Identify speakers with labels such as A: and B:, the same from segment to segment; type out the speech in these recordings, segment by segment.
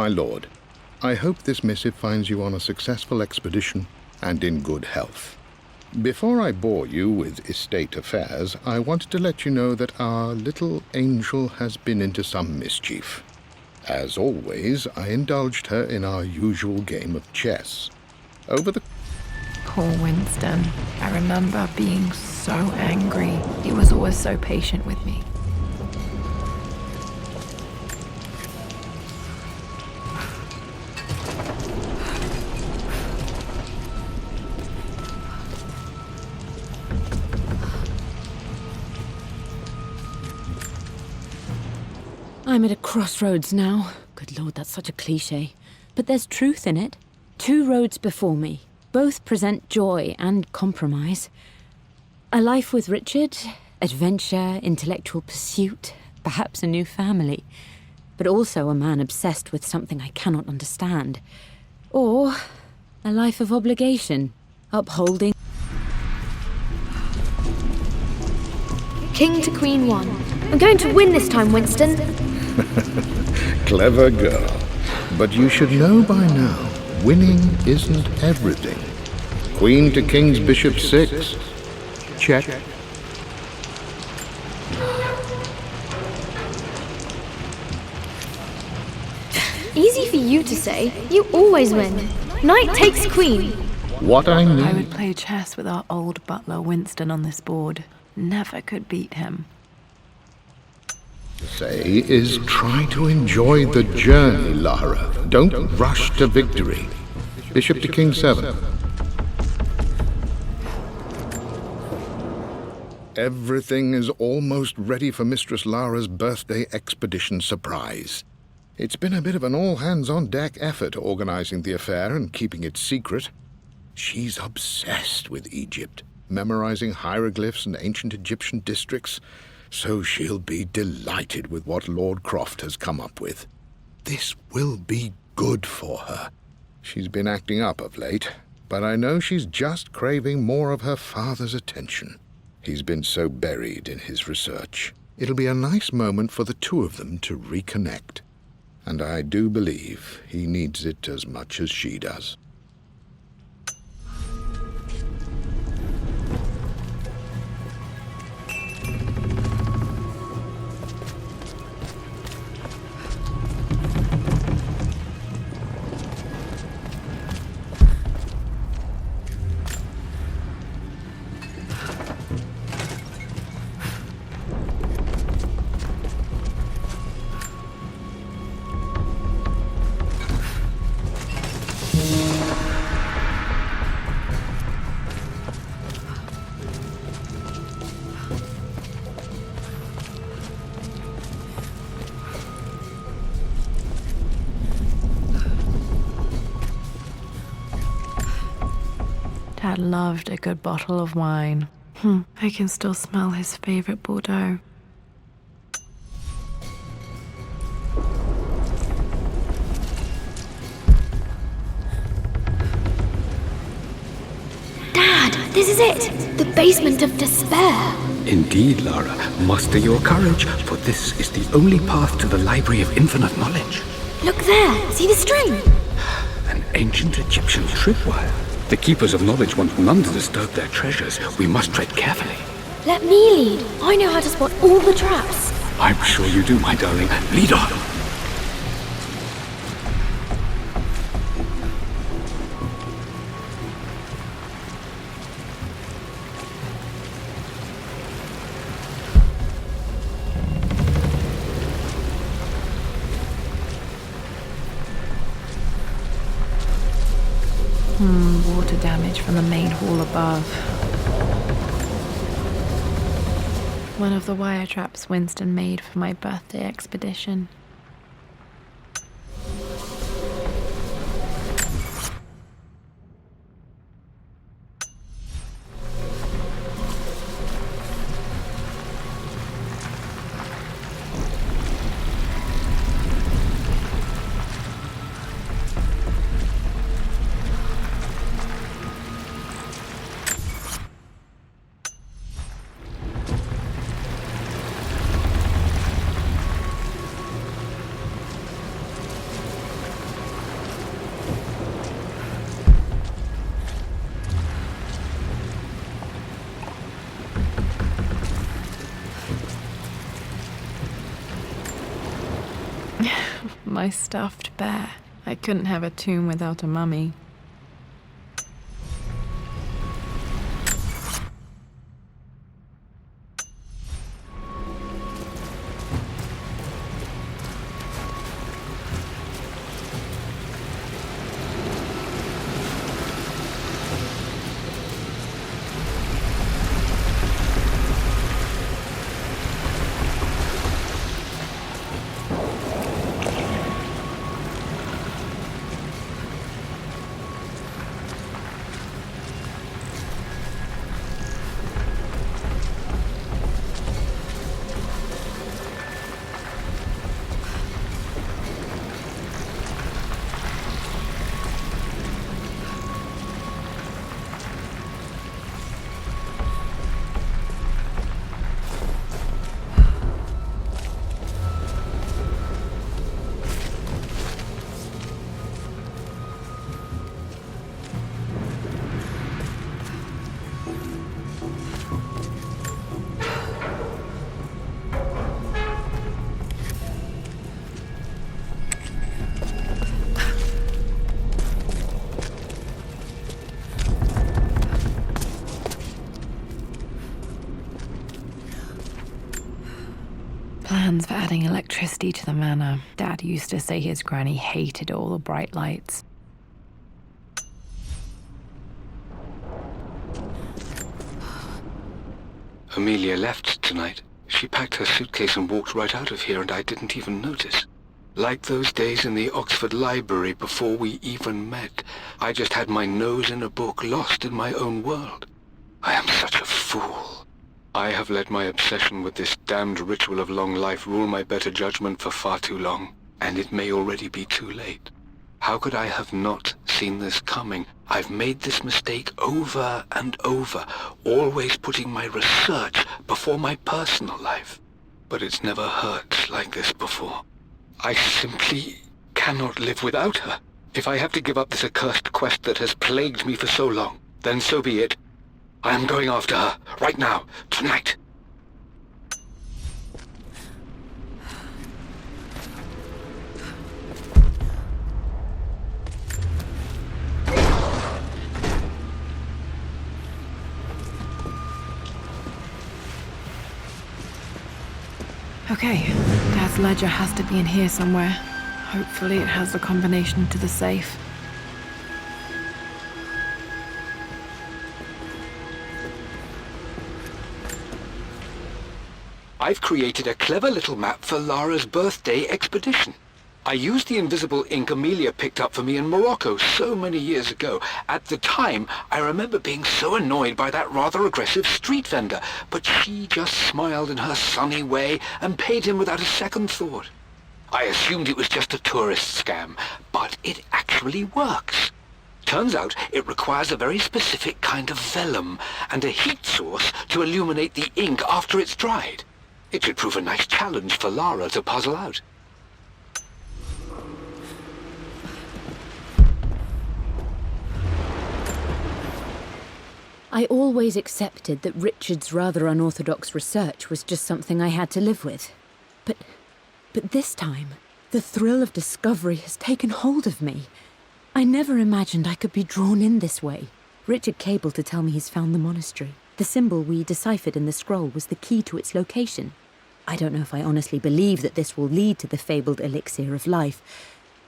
A: my lord. I hope this missive finds you on a successful expedition and in good health. Before I bore you with estate affairs, I wanted to let you know that our little angel has been into some mischief. As always, I indulged her in our usual game of chess. Over the...
B: Poor Winston. I remember being so angry. He was always so patient with me.
C: I'm at a crossroads now. Good Lord, that's such a cliché. But there's truth in it. 2 roads before me. Both present joy and compromise. A life with Richard, adventure, intellectual pursuit, perhaps a new family. But also a man obsessed with something I cannot understand. Or a life of obligation, upholding...
D: King to Queen 1. I'm going to win this time, Winston.
A: Clever girl. But you should know by now, winning isn't everything. Queen to King's Bishop 6. Check.
D: Easy for you to say. You always win. Knight takes queen.
A: What I mean...
B: I would play chess with our old butler Winston on this board. Never could beat him.
A: say is try to enjoy the journey, Lara. Don't rush to victory. Bishop to King 7. Everything is almost ready for Mistress Lara's birthday expedition surprise. It's been a bit of an all-hands-on-deck effort organizing the affair and keeping it secret. She's obsessed with Egypt, memorizing hieroglyphs and ancient Egyptian districts, so she'll be delighted with what Lord Croft has come up with. This will be good for her. She's been acting up of late, but I know she's just craving more of her father's attention. He's been so buried in his research. It'll be a nice moment for the two of them to reconnect. And I do believe he needs it as much as she does.
B: Dad loved a good bottle of wine. I can still smell his favorite Bordeaux.
D: Dad, this is it! The basement of despair!
E: Indeed, Lara. Muster your courage, for this is the only path to the Library of Infinite Knowledge.
D: Look there! See the string?
E: An ancient Egyptian tripwire. The Keepers of Knowledge want none to disturb their treasures. We must tread carefully.
D: Let me lead. I know how to spot all the traps.
E: I'm sure you do, my darling. Lead on!
B: Water damage from the main hall above. One of the wire traps Winston made for my birthday expedition. my stuffed bear. I couldn't have a tomb without a mummy. Plans for adding electricity to the manor. Dad used to say his granny hated all the bright lights.
E: Amelia left tonight. She packed her suitcase and walked right out of here, and I didn't even notice. Like those days in the Oxford Library before we even met. I just had my nose in a book, lost in my own world. I am such a fool. I have let my obsession with this damned ritual of long life rule my better judgment for far too long, and it may already be too late. How could I have not seen this coming? I've made this mistake over and over, always putting my research before my personal life. But it's never hurt like this before. I simply cannot live without her. If I have to give up this accursed quest that has plagued me for so long, then so be it. I am going after her, right now, tonight.
B: Okay, Dad's ledger has to be in here somewhere. Hopefully it has the combination to the safe.
E: I've created a clever little map for Lara's birthday expedition. I used the invisible ink Amelia picked up for me in Morocco so many years ago. At the time, I remember being so annoyed by that rather aggressive street vendor, but she just smiled in her sunny way and paid him without a second thought. I assumed it was just a tourist scam, but it actually works. Turns out it requires a very specific kind of vellum and a heat source to illuminate the ink after it's dried. It should prove a nice challenge for Lara to puzzle out.
C: I always accepted that Richard's rather unorthodox research was just something I had to live with. But this time, the thrill of discovery has taken hold of me. I never imagined I could be drawn in this way. Richard cabled to tell me he's found the monastery. The symbol we deciphered in the scroll was the key to its location. I don't know if I honestly believe that this will lead to the fabled elixir of life,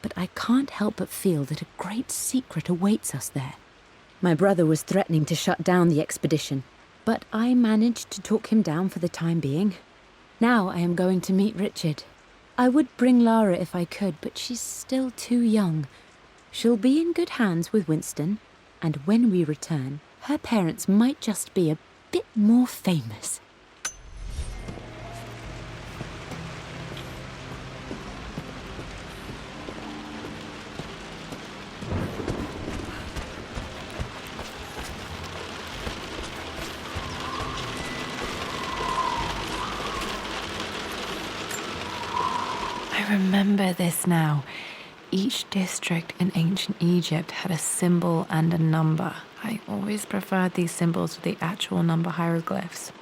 C: but I can't help but feel that a great secret awaits us there. My brother was threatening to shut down the expedition, but I managed to talk him down for the time being. Now I am going to meet Richard. I would bring Lara if I could, but she's still too young. She'll be in good hands with Winston, and when we return, her parents might just be a bit more famous.
B: I remember this now. Each district in ancient Egypt had a symbol and a number. I always preferred these symbols to the actual number hieroglyphs.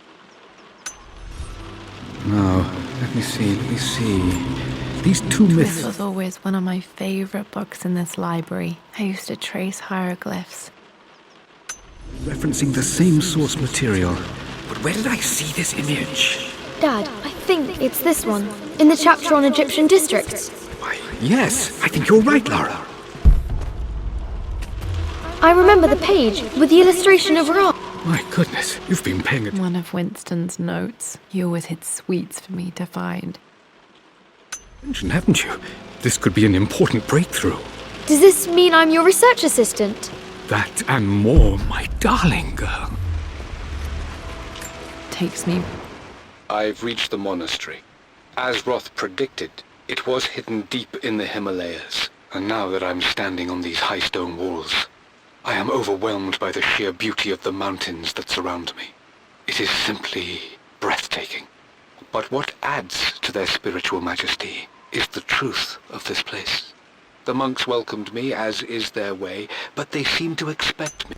E: Now, let me see.
F: These two
B: This
F: myths.
B: was always one of my favorite books in this library. I used to trace hieroglyphs.
F: Referencing the same source material. But where did I see this image?
D: Dad, I think it's this one. In the chapter on Egyptian districts.
F: Why, yes, I think you're right, Lara.
D: I remember the page with the illustration of Ra.
F: My goodness, you've been paying attention.
B: One of Winston's notes. He always hid sweets for me to find.
F: Haven't you? This could be an important breakthrough.
D: Does this mean I'm your research assistant?
F: That and more, my darling girl.
B: Takes me.
E: I've reached the monastery. As Roth predicted, it was hidden deep in the Himalayas. And now that I'm standing on these high stone walls, I am overwhelmed by the sheer beauty of the mountains that surround me. It is simply breathtaking. But what adds to their spiritual majesty is the truth of this place. The monks welcomed me, as is their way, but they seemed to expect me.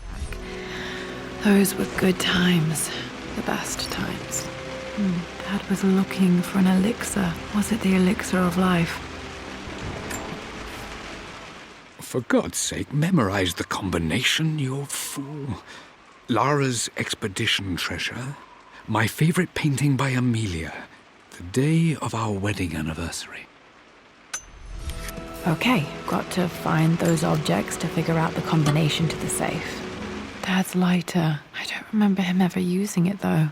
B: Those were good times. The best times. Dad was looking for an elixir. Was it the elixir of life?
F: For God's sake, memorize the combination, you fool. Lara's expedition treasure. My favorite painting by Amelia. The day of our wedding anniversary.
B: Okay, got to find those objects to figure out the combination to the safe. Dad's lighter. I don't remember him ever using it, though.